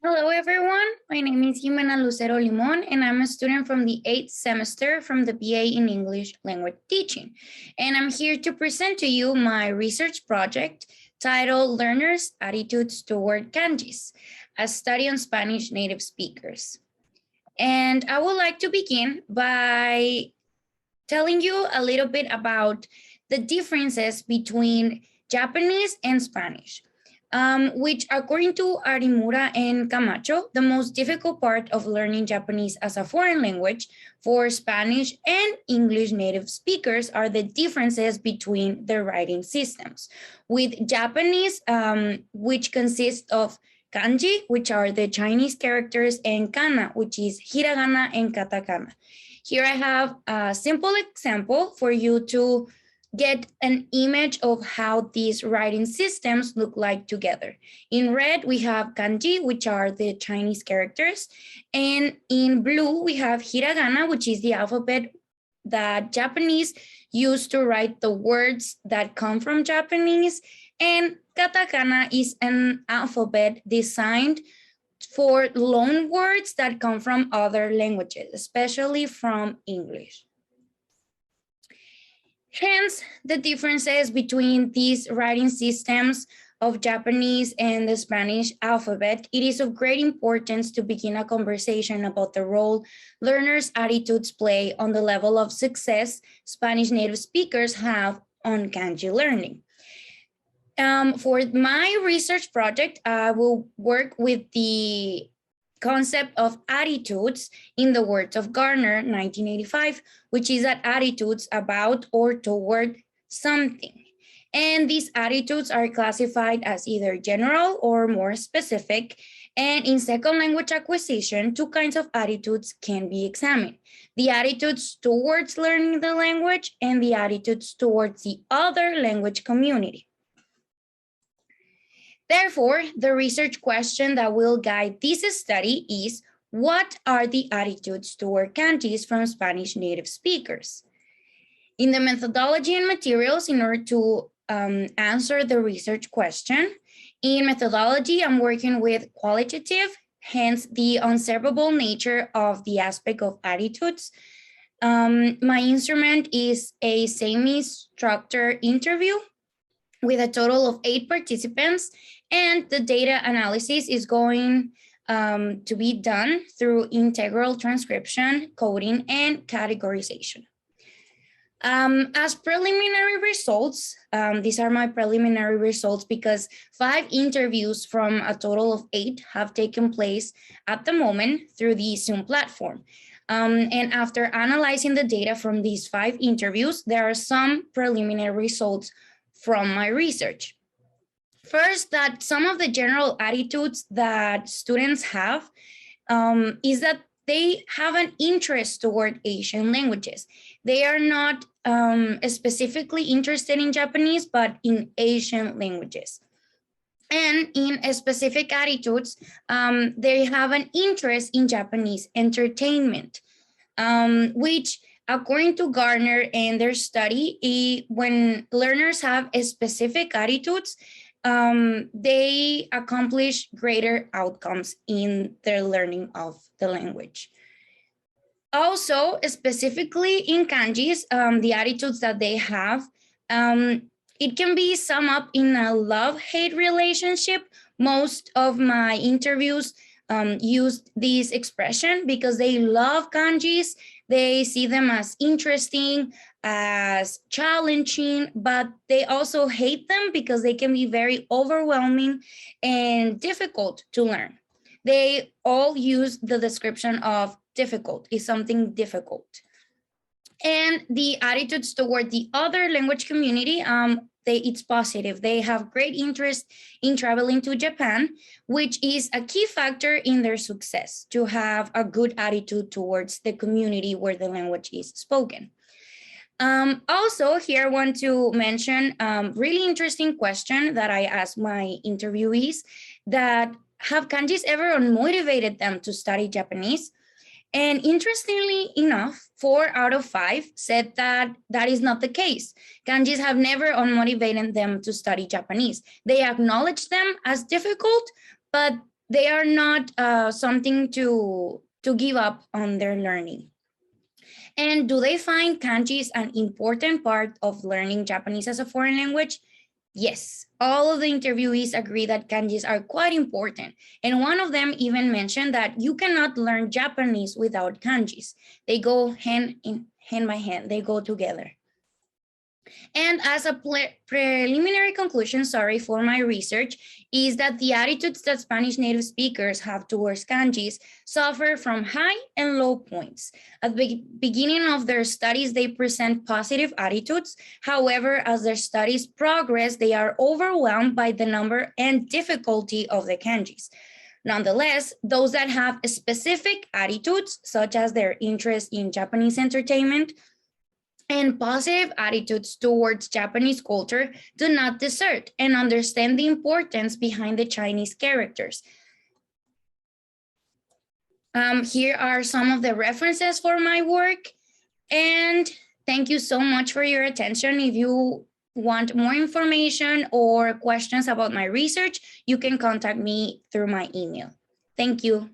Hello, everyone. My name is Ximena Lucero Olimon, and I'm a student from the 8th semester from the BA in English Language Teaching. And I'm here to present to you my research project titled Learners' Attitudes Toward Kanjis, a study on Spanish native speakers. And I would like to begin by telling you a little bit about the differences between Japanese and Spanish, which according to Arimura and Camacho, the most difficult part of learning Japanese as a foreign language for Spanish and English native speakers are the differences between the writing systems. With Japanese, which consists of kanji, which are the Chinese characters, and kana, which is hiragana and katakana. Here I have a simple example for you to get an image of how these writing systems look like together. In red, we have kanji, which are the Chinese characters. And in blue, we have hiragana, which is the alphabet that Japanese use to write the words that come from Japanese. And katakana is an alphabet designed for loan words that come from other languages, especially from English. Hence, the differences between these writing systems of Japanese and the Spanish alphabet, it is of great importance to begin a conversation about the role learners' attitudes play on the level of success Spanish native speakers have on kanji learning. For my research project, I will work with the concept of attitudes in the words of Garner, 1985, which is that attitudes about or toward something. And these attitudes are classified as either general or more specific. And in second language acquisition, two kinds of attitudes can be examined: the attitudes towards learning the language and the attitudes towards the other language community. Therefore, the research question that will guide this study is, what are the attitudes toward kanjis from Spanish native speakers? In the methodology and materials, in order to answer the research question, in methodology, I'm working with qualitative, hence the observable nature of the aspect of attitudes. My instrument is a semi-structured interview with a total of 8 participants, and the data analysis is going to be done through integral transcription, coding, and categorization. As preliminary results, these are my preliminary results because 5 interviews from a total of 8 have taken place at the moment through the Zoom platform. And after analyzing the data from these 5 interviews, there are some preliminary results from my research. First, that some of the general attitudes that students have is that they have an interest toward Asian languages. They are not specifically interested in Japanese, but in Asian languages. And in specific attitudes, they have an interest in Japanese entertainment, which according to Garner and their study, when learners have specific attitudes, they accomplish greater outcomes in their learning of the language. Also, specifically in kanjis, the attitudes that they have, it can be summed up in a love-hate relationship. Most of my interviews used this expression because they love kanjis. They see them as interesting, as challenging, but they also hate them because they can be very overwhelming and difficult to learn. They all use the description of difficult, is something difficult. And the attitudes toward the other language community, it's positive. They have great interest in traveling to Japan, which is a key factor in their success, to have a good attitude towards the community where the language is spoken. Also, here I want to mention a really interesting question that I asked my interviewees, that have kanjis ever unmotivated them to study Japanese? And interestingly enough, 4 out of 5 said that that is not the case. Kanjis have never unmotivated them to study Japanese. They acknowledge them as difficult, but they are not something to give up on their learning. And do they find kanjis an important part of learning Japanese as a foreign language? Yes, all of the interviewees agree that kanjis are quite important. And one of them even mentioned that you cannot learn Japanese without kanjis. They go hand by hand, they go together. And as a preliminary conclusion, for my research, is that the attitudes that Spanish native speakers have towards kanjis suffer from high and low points. At the beginning of their studies, they present positive attitudes. However, as their studies progress, they are overwhelmed by the number and difficulty of the kanjis. Nonetheless, those that have specific attitudes, such as their interest in Japanese entertainment, and positive attitudes towards Japanese culture, do not desert and understand the importance behind the Chinese characters. Here are some of the references for my work, and thank you so much for your attention. If you want more information or questions about my research, you can contact me through my email. Thank you.